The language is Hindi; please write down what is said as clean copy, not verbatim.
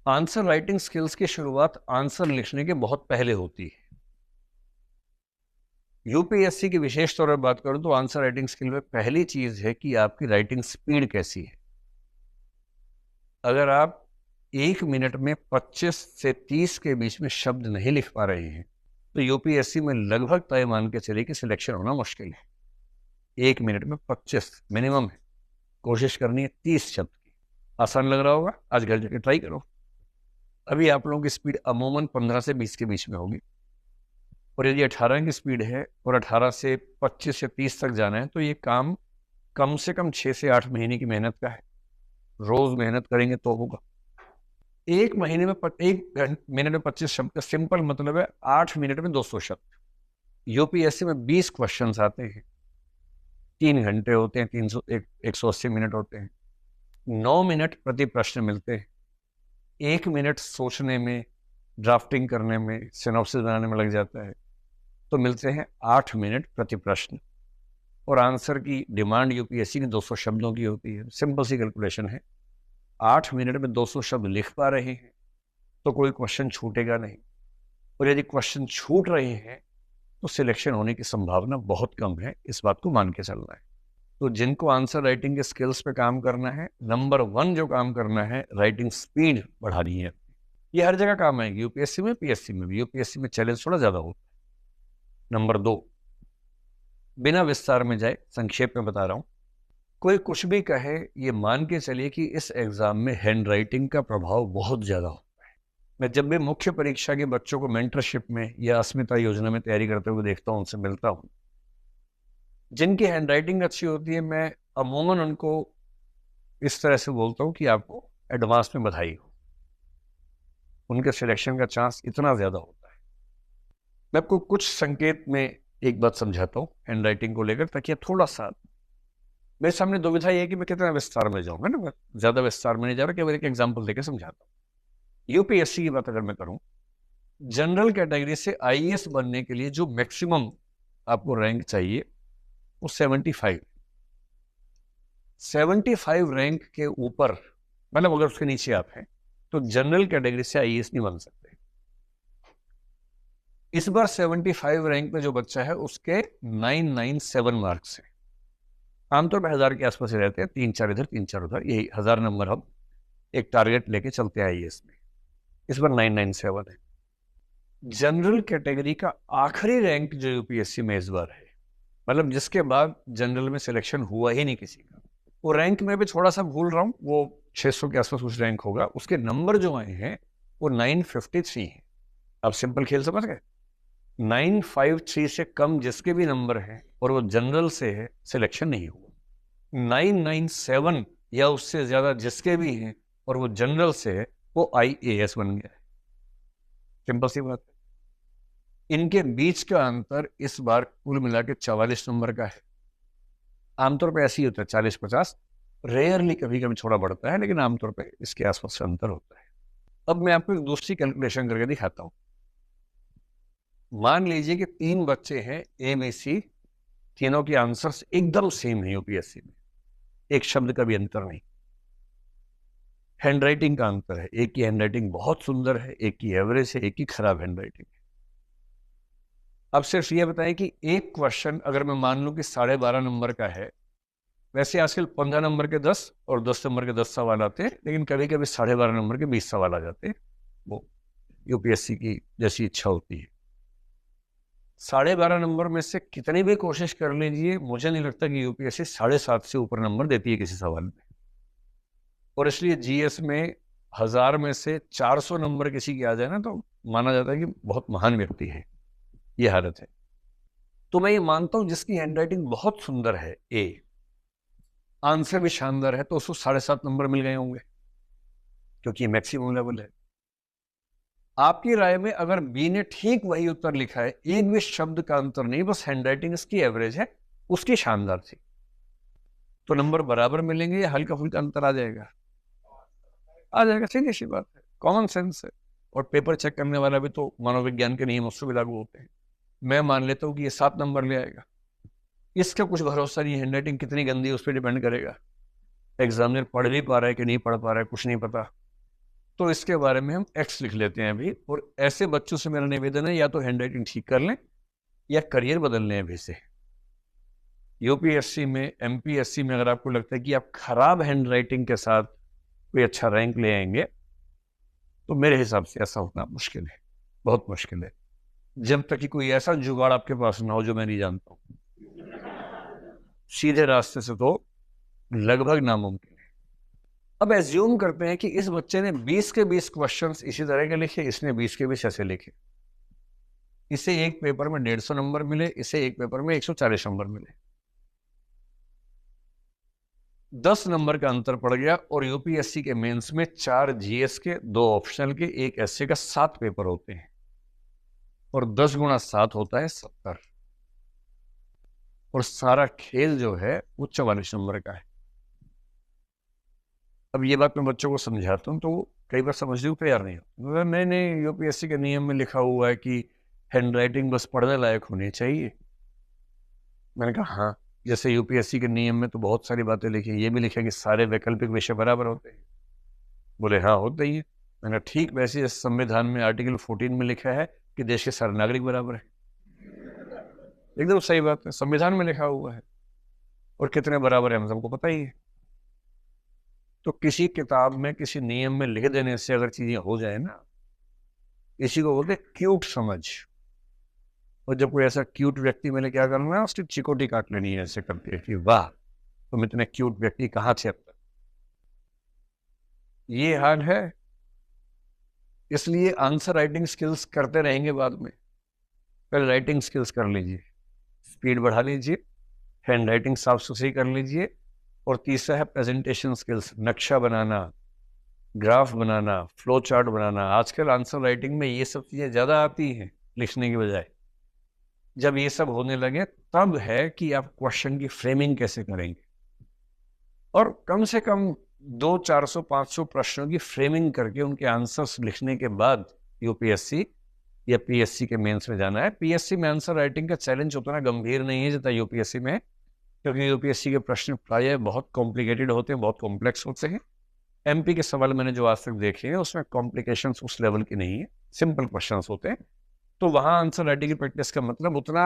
आंसर राइटिंग स्किल्स की शुरुआत आंसर लिखने के बहुत पहले होती है। यूपीएससी की विशेष तौर पर बात करूं तो आंसर राइटिंग स्किल में पहली चीज है कि आपकी राइटिंग स्पीड कैसी है। अगर आप 1 मिनट में 25 से 30 के बीच में शब्द नहीं लिख पा रहे हैं तो यूपीएससी में लगभग तय मान के चलिए कि सिलेक्शन होना मुश्किल है। 1 मिनट में 25 मिनिमम है, कोशिश करनी है 30 शब्द की। आसान लग रहा होगा, आज घर जाके ट्राई करो। अभी आप लोगों की स्पीड अमूमन 15 से 20 के बीच में होगी, और यदि 18 की स्पीड है और 18 से 25 या 30 तक जाना है तो ये काम कम से कम 6 से 8 महीने की मेहनत का है। रोज मेहनत करेंगे तो होगा। एक महीने में 1 मिनट में 25 शब्द का सिंपल मतलब है 8 मिनट में 200 शब्द। यूपीएससी में 20 क्वेश्चन आते हैं, 3 घंटे होते हैं, 180 मिनट होते हैं, 9 मिनट प्रति प्रश्न मिलते हैं। 1 मिनट सोचने में, ड्राफ्टिंग करने में, सिनॉप्सिस बनाने में लग जाता है, तो मिलते हैं 8 मिनट प्रति प्रश्न। और आंसर की डिमांड यूपीएससी की 200 शब्दों की होती है। सिंपल सी कैलकुलेशन है, 8 मिनट में 200 शब्द लिख पा रहे हैं तो कोई क्वेश्चन छूटेगा नहीं, और यदि क्वेश्चन छूट रहे हैं तो सिलेक्शन होने की संभावना बहुत कम है। इस बात को मान के चलना है। तो जिनको आंसर राइटिंग के स्किल्स पे काम करना है, नंबर 1 जो काम करना है, राइटिंग स्पीड बढ़ानी है। ये हर जगह काम आएगी, यूपीएससी में, पीएससी में भी। यूपीएससी में चैलेंज थोड़ा ज्यादा होता है। नंबर 2, बिना विस्तार में जाए संक्षेप में बता रहा हूं। कोई कुछ भी कहे, ये मान के चलिए कि इस एग्जाम में हैंड राइटिंग का प्रभाव बहुत ज्यादा होता है। मैं जब भी मुख्य परीक्षा के बच्चों को मेंटरशिप में या अस्मिता योजना में तैयारी करते हुए देखता हूं, उनसे मिलता हूं, जिनकी हैंड राइटिंग अच्छी होती है, मैं अमूमन उनको इस तरह से बोलता हूं कि आपको एडवांस में बधाई हो। उनके सिलेक्शन का चांस इतना ज्यादा होता है। मैं आपको कुछ संकेत में एक बात समझाता हूं हैंड राइटिंग को लेकर, ताकि आप थोड़ा सा, मेरे सामने दुविधा ये है कि मैं कितना विस्तार में जाऊंगा ना, मैं ज्यादा विस्तार में नहीं जा रहा, केवल एक एग्जाम्पल देकर समझाता हूँ। यूपीएससी की बात अगर मैं करूं, जनरल कैटेगरी से आईएएस बनने के लिए जो मैक्सिमम आपको रैंक चाहिए वो 75। 75 रैंक के ऊपर, मतलब अगर उसके नीचे आप हैं तो जनरल कैटेगरी से आईएएस नहीं बन सकते। इस बार 75 रैंक में जो बच्चा है उसके 997 मार्क्स हैं। आमतौर पर 1000 के आसपास ही रहते हैं, 3-4 इधर 3-4 उधर, यही 1000 नंबर हम एक टारगेट लेके चलते हैं आईएएस में। इस बार 997 है। जनरल कैटेगरी का आखिरी रैंक जो यूपीएससी में इस बार है, मतलब जिसके बाद जनरल में सिलेक्शन हुआ ही नहीं किसी का, वो रैंक में भी थोड़ा सा भूल रहा हूं, वो 600 के आसपास कुछ रैंक होगा। उसके नंबर जो आए हैं वो 953 हैं। अब सिंपल खेल समझ गए। 953 से कम जिसके भी नंबर हैं और वो जनरल से है, सिलेक्शन नहीं हुआ। 997 या उससे ज्यादा जिसके भी हैं और वो जनरल से है, वो आईएएस बन गया है। सिंपल सी बात है। इनके बीच का अंतर इस बार कुल मिला के 44 नंबर का है। आमतौर पे ऐसे ही होता है, 40-50, रेयरली कभी कभी थोड़ा बढ़ता है, लेकिन आमतौर पे इसके आसपास का अंतर होता है। अब मैं आपको एक दूसरी कैलकुलेशन करके दिखाता हूं। मान लीजिए कि 3 बच्चे हैं, ए में सी, तीनों के आंसर्स एकदम सेम है यूपीएससी में, एक शब्द का भी अंतर नहीं। हैंडराइटिंग का अंतर है, एक की हैंडराइटिंग बहुत सुंदर है, एक की एवरेज है, एक की खराब हैंडराइटिंग है। अब सिर्फ ये बताएं कि एक क्वेश्चन अगर मैं मान लूं कि 12.5 नंबर का है, वैसे आजकल 15 नंबर के 10 और 10 नंबर के 10 सवाल आते हैं, लेकिन कभी कभी 12.5 नंबर के 20 सवाल आ जाते हैं। वो यूपीएससी की जैसी इच्छा होती है। 12.5 नंबर में से कितनी भी कोशिश कर लीजिए, मुझे नहीं लगता कि यूपीएससी 7.5 से ऊपर नंबर देती है किसी सवाल में। और इसलिए जीएस में 1000 में से 400 नंबर किसी की आ जाए ना, तो माना जाता है कि बहुत महान व्यक्ति है। ये हालत है। तो मैं ये मानता हूं जिसकी हैंडराइटिंग बहुत सुंदर है, ए, आंसर भी शानदार है, तो उसको 7.5 नंबर मिल गए होंगे, क्योंकि मैक्सिमम लेवल है। आपकी राय में अगर बी ने ठीक वही उत्तर लिखा है, एक भी शब्द का अंतर नहीं, बस हैंडराइटिंग इसकी एवरेज है, उसकी शानदार थी, तो नंबर बराबर मिलेंगे या हल्का फुल्का अंतर आ जाएगा? आ जाएगा। सीधी सी बात है, कॉमन सेंस है। और पेपर चेक करने वाला भी तो मनोविज्ञान के नियम उससे भी लागू होते हैं। मैं मान लेता हूँ कि ये 7 नंबर ले आएगा, इसका कुछ भरोसा नहीं, हैंडराइटिंग कितनी गंदी है उस पर डिपेंड करेगा। एग्जामिनर पढ़ भी पा रहा है कि नहीं पढ़ पा रहा है, कुछ नहीं पता। तो इसके बारे में हम एक्स लिख लेते हैं अभी। और ऐसे बच्चों से मेरा निवेदन है, या तो हैंड राइटिंग ठीक कर लें या करियर बदल लें अभी से। यूपीएससी में, एमपीएससी में अगर आपको लगता है कि आप खराब हैंड राइटिंग के साथ कोई अच्छा रैंक ले आएंगे, तो मेरे हिसाब से ऐसा होना मुश्किल है, बहुत मुश्किल है, जब तक कि कोई ऐसा जुगाड़ आपके पास ना हो जो मैं नहीं जानता हूं। सीधे रास्ते से तो लगभग नामुमकिन है। अब एज्यूम करते हैं कि इस बच्चे ने 20 के 20 क्वेश्चंस इसी तरह के लिखे, इसने 20 के 20 ऐसे लिखे, इसे एक पेपर में 150 नंबर मिले, इसे एक पेपर में 140 नंबर मिले, 10 नंबर का अंतर पड़ गया। और यूपीएससी के मेंस में 4 जीएस के, 2 ऑप्शनल के, 1 एसए का 7 पेपर होते हैं, और 10 गुणा 7 होता है 70, और सारा खेल जो है वो 44 नंबर का है। अब ये बात मैं बच्चों को समझाता हूँ तो वो कई बार समझने को तैयार नहीं होता। नहीं नहीं, यूपीएससी के नियम में लिखा हुआ है कि हैंड राइटिंग बस पढ़ने लायक होनी चाहिए। मैंने कहा हाँ, जैसे यूपीएससी के नियम में तो बहुत सारी बातें लिखी, ये भी लिखा कि सारे वैकल्पिक विषय बराबर होते हैं। बोले हाँ होते ही है। मैंने ठीक वैसे संविधान में आर्टिकल 14 में लिखा है कि देश के सारे नागरिक बराबर है। एकदम सही बात है, संविधान में लिखा हुआ है, और कितने बराबर है हम सबको पता ही है। तो किसी किताब में, किसी नियम में लिख देने से अगर चीजें हो जाए ना, इसी को बोलते क्यूट समझ। और जब कोई ऐसा क्यूट व्यक्ति मिले, क्या करना है, उसकी चिकोटी काट लेनी है ऐसे करके कि वाह तुम इतने क्यूट व्यक्ति कहाँ थे अब तक। ये हाल है। इसलिए आंसर राइटिंग स्किल्स करते रहेंगे बाद में, पहले राइटिंग स्किल्स कर लीजिए, स्पीड बढ़ा लीजिए, हैंड राइटिंग साफ सुथरी कर लीजिए। और तीसरा है प्रेजेंटेशन स्किल्स, नक्शा बनाना, ग्राफ बनाना, फ्लो चार्ट बनाना। आजकल आंसर राइटिंग में ये सब चीजें ज्यादा आती हैं लिखने की बजाय। जब ये सब होने लगे तब है कि आप क्वेश्चन की फ्रेमिंग कैसे करेंगे, और कम से कम 200-400-500 प्रश्नों की फ्रेमिंग करके उनके आंसर्स लिखने के बाद यूपीएससी या पीएससी के मेंस में जाना है। पीएससी में आंसर राइटिंग का चैलेंज उतना गंभीर नहीं है जितना यूपीएससी में है, क्योंकि यूपीएससी के प्रश्न प्रायः बहुत कॉम्प्लिकेटेड होते हैं, बहुत कॉम्प्लेक्स होते हैं। एमपी के सवाल मैंने जो आज तक देखे हैं उसमें कॉम्प्लिकेशंस उस लेवल की नहीं है, सिंपल क्वेश्चंस होते हैं। तो वहां आंसर राइटिंग की प्रैक्टिस का मतलब उतना